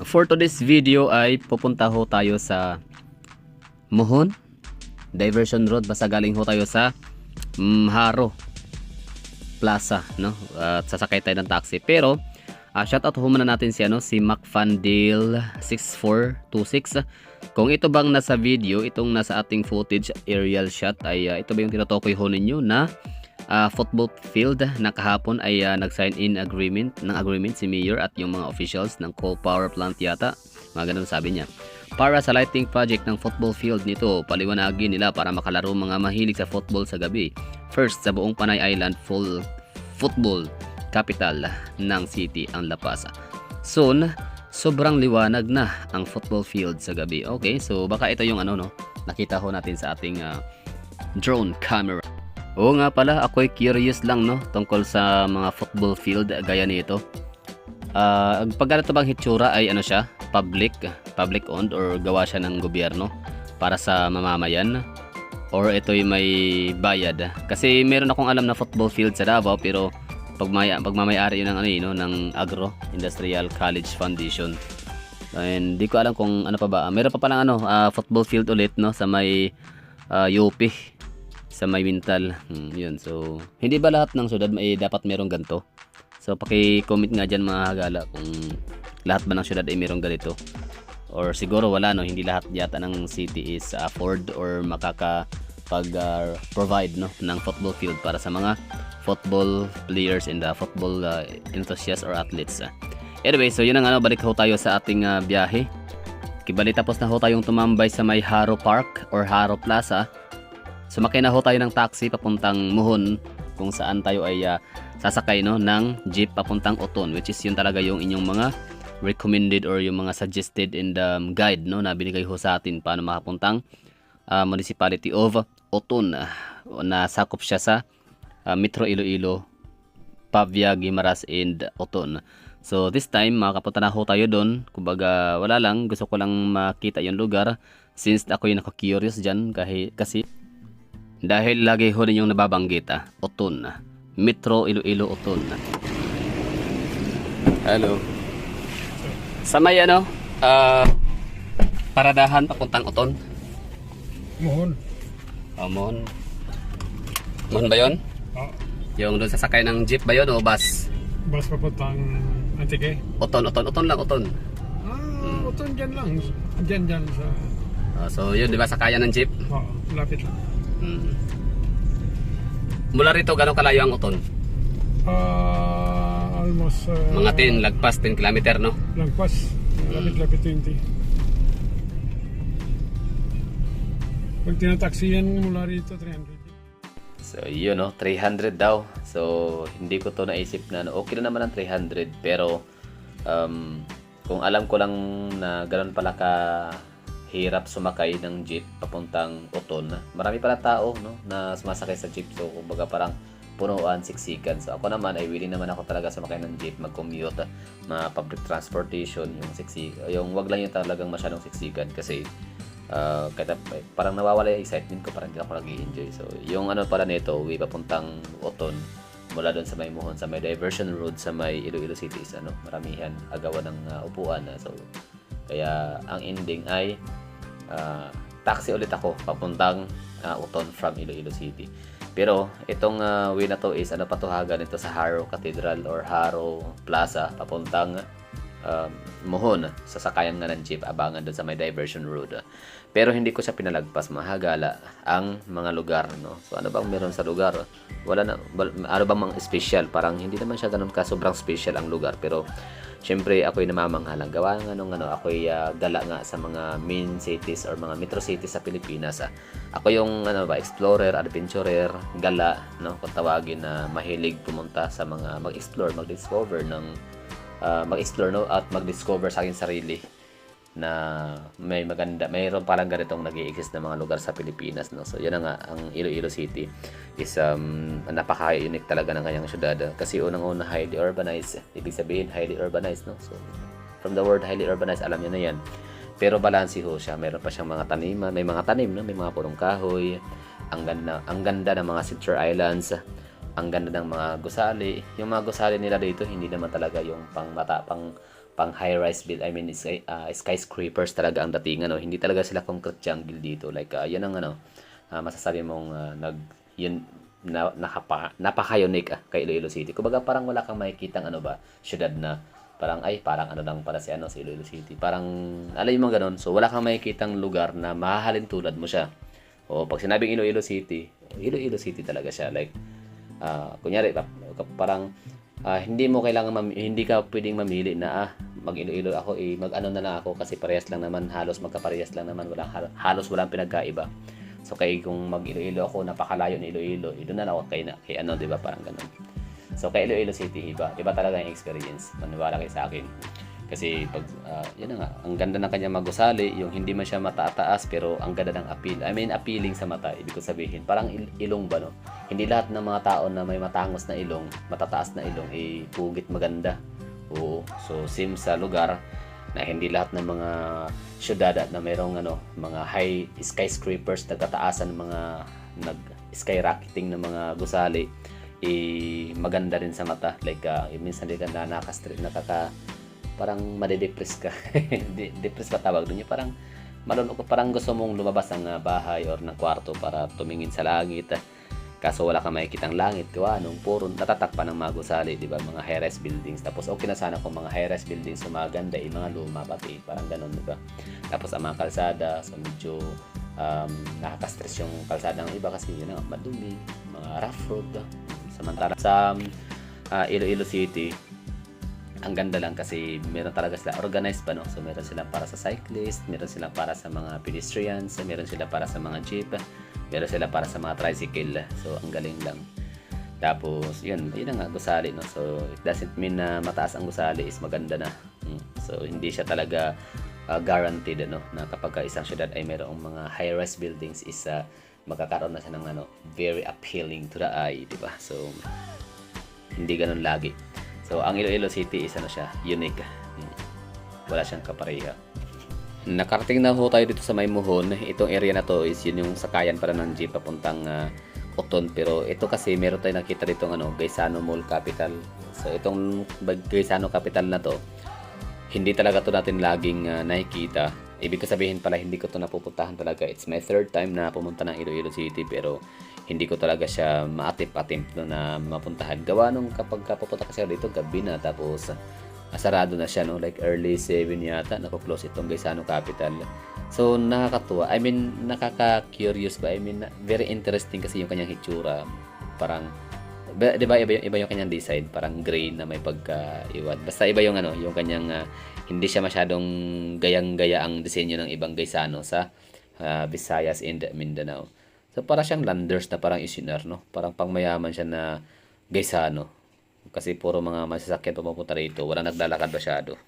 For today's video ay pupunta ho tayo sa Mohon Diversion Road. Basta galing ho tayo sa Haro Plaza, no? At sasakay tayo ng taxi. Pero shoutout ho muna natin si Macfandale 6426. Kung ito bang nasa video, itong nasa ating footage aerial shot ay ito ba yung tinutukoy ho ninyo na football field na kahapon ay nag-sign in agreement si Mayor at yung mga officials ng coal power plant yata. Mga ganun sabi niya. Para sa lighting project ng football field nito, paliwanagin nila para makalaro mga mahilig sa football sa gabi. First, sa buong Panay Island, full football capital ng city ang La Paz. Soon, sobrang liwanag na ang football field sa gabi. Okay, so baka ito yung nakita ho natin sa ating drone camera. Oo nga pala, ako'y curious lang tungkol sa mga football field gaya nito. Pag ganito bang hitsura ay siya, public owned or gawa siya ng gobyerno para sa mamamayan, or ito'y may bayad? Kasi meron akong alam na football field sa Davao, pero pagmamayari yun ng Agro Industrial College Foundation. And di ko alam kung ano pa ba. Meron pa palang football field ulit sa may UP, sa may Wintal. Yun. So, hindi ba lahat ng syudad dapat merong ganito? So, paki-comment nga dyan mga hagala kung lahat ba ng syudad ay merong ganito. Or siguro wala, hindi lahat yata ng city is afford or provide ng football field para sa mga football players and football enthusiasts or athletes. Anyway, so yun ang balik ho tayo sa ating biyahe. Kibali tapos na ho tayong tumambay sa may Haro Park or Haro Plaza. Sumakay na ho tayo ng taxi papuntang Mohon, kung saan tayo ay sasakay ng jeep papuntang Oton, which is yun talaga yung inyong mga recommended or yung mga suggested in the guide na binigay ho sa atin paano makapuntang municipality of Oton, na sakop siya sa Metro Iloilo, Pavia, Guimaras and Oton. So this time makapunta na ho tayo doon. Kumbaga wala lang, gusto ko lang makita yung lugar since ako yung naka-curious dyan kasi dahil lagi ho ninyong nababanggit Oton, Metro Iloilo Oton. Hello. Sa may paradahan papuntang Oton. Mohon. Mohon. Mohon ba yun? Oo. Yung doon sasakay ng jeep ba yun o bus? Bus papuntang Antique. Oton lang, Oton. Oton dyan lang. Dyan sa... So yun, di ba sakayan ng jeep? Oo, lapit lang. Mula rito, gano'ng kalayo ang Oton? Almost... Mga 10, lagpas 10 kilometer, no? Lagpas. Lapit 20. Pag tinataksi yan mula rito, 300. So yun 300 daw. So hindi ko to naisip na okay na naman ang 300, pero kung alam ko lang na ganoon pala ka hirap sumakay ng jeep papuntang Oton, marami pala tao na sumasakay sa jeep. So kumbaga parang punuan, siksikan. So ako naman ay willing naman ako talaga sumakay ng jeep, mag-commute, public transportation, yung wag lang yung talagang masyadong siksikan kasi kaya parang nawawala yung excitement ko, parang hindi ako nag-i-enjoy. So yung pala nito, way papuntang Oton, mula doon sa may Mohon, sa may diversion road sa may Iloilo City, maramihan agawan ng upuan. So kaya ang ending ay taxi ulit ako papuntang Oton from Iloilo City. Pero itong way na to is patuhagan ito sa Haro Cathedral or Haro Plaza papuntang Mohon. Sasakayan nga ng jeep, abangan doon sa may diversion road. Pero hindi ko siya pinalagpas, mahagala ang mga lugar, So ano bang meron sa lugar? Wala na, ano bang mga special? Parang hindi naman siya ganun ka sobrang special ang lugar, pero syempre ako'y namamanghalang gawa ako'y gala nga sa mga main cities or mga metro cities sa Pilipinas. Ako yung explorer, adventurer, gala, kung tawagin, na mahilig pumunta sa mga mag-explore, mag-discover at mag-discover sa aking sarili na mayroon parang ganitong nag-i-exist na mga lugar sa Pilipinas, So yun na nga, ang Iloilo City is napaka-unique talaga ng kanyang syudad kasi unang-una highly urbanized. Ibig sabihin highly urbanized, So from the word highly urbanized, alam niyo na yan. Pero balanse ho siya, mayroon pa siyang mga taniman, may mga tanim, may mga punong kahoy. Ang ganda ng mga Sister Islands. Ang ganda ng mga gusali. Yung mga gusali nila dito hindi naman talaga yung pang pang high-rise build. I mean, skyscrapers talaga ang dating, ano. Hindi talaga sila concrete jungle dito. Like, yan ang, ano, masasabi mong yun, napaka-unique kay Iloilo City. Kumbaga, parang wala kang makikitang, ano ba, syudad na parang ano lang para si, ano, si Iloilo City. Parang, alam mo ganun. So, wala kang makikitang lugar na mahahalin tulad mo siya. O, pag sinabing Iloilo City talaga siya. Like, kunyari, parang, hindi mo kailangan hindi ka pwedeng mamili na mag Iloilo ako mag-ano na lang ako kasi parehas lang naman, halos magkaparehas lang naman, halos walang pinagkaiba. So kay kung mag Iloilo ako, napakalayo ni Iloilo, doon na lang ako kay ano, 'di ba, parang ganun. So kay Iloilo City iba talaga yung experience, maniwala kayo sa akin. Kasi pag yun na nga, ang ganda ng kanyang magusali, yung hindi man siya mataas pero ang ganda ng appeal. I mean, appealing sa mata, ibig ko sabihin. Parang ilong ba, no? Hindi lahat ng mga tao na may matangos na ilong, matataas na ilong, pugit maganda. Oo. So, sim sa lugar na hindi lahat ng mga syudad na mayroong mga high skyscrapers na tataasan, mga nag-skyrocketing na mga gusali, maganda rin sa mata. Like, minsan din ka parang madidepress ka. Depress ba tawag doon? Parang malunok, parang gusto mong lumabas ng bahay or ng kwarto para tumingin sa langit. Kaso wala kang makikitang langit, puro natatakpan ng mga gusali, di ba? Mga high-rise buildings. Tapos okay na sana kung mga high-rise buildings maganda, mga luma pati, parang ganun, di ba? Tapos ang mga kalsada, so medyo nakaka-stress yung kalsada ng iba kasi yun madumi, mga rough road. Samantala sa Iloilo City, ang ganda lang kasi meron talaga sila organized pa, no? So meron sila para sa cyclist, meron sila para sa mga pedestrians, meron sila para sa mga jeep, meron sila para sa mga tricycle. So ang galing lang. Tapos yun na nga, gusali, no? So it doesn't mean na mataas ang gusali is maganda na. So hindi siya talaga guaranteed, no, na kapag isang syudad ay mayroong mga high-rise buildings is magkakaroon na siya ng very appealing to the eye, di ba? So hindi ganun lagi. So, ang Iloilo City is siya, unique. Wala siyang kapareha. Nakarating na ho tayo dito sa Maymuhon. Itong area na to is yun yung sakayan para ng jeep papuntang Oton. Pero ito kasi meron tayo nakita dito Gaisano Mall Capital. So, itong Gaisano Capital na to, hindi talaga to natin laging nakikita. Ibig ko sabihin pala, hindi ko to napupuntahan talaga. It's my third time na pumunta ng Iloilo City, pero hindi ko talaga siya ma-attempt na mapuntahan. Gawa nung kapag pupunta kasi dito gabi na, tapos sarado na siya, no? Like early 7 yata nako-close itong Gaisano Capital. So nakakatuwa, I mean nakaka-curious ba, I mean very interesting kasi yung kanyang hitsura. Parang di ba iba yung kanyang design, parang gray na may pagka-iwat. Basta iba yung yung kanyang hindi siya masyadong gayang-gaya ang disenyo ng ibang Gaisano sa Visayas and Mindanao. So, para siyang landers na parang isinar, no? Parang pangmayaman siya na Gaisano. Kasi puro mga masasakyan pumunta rito. Walang naglalakad masyado.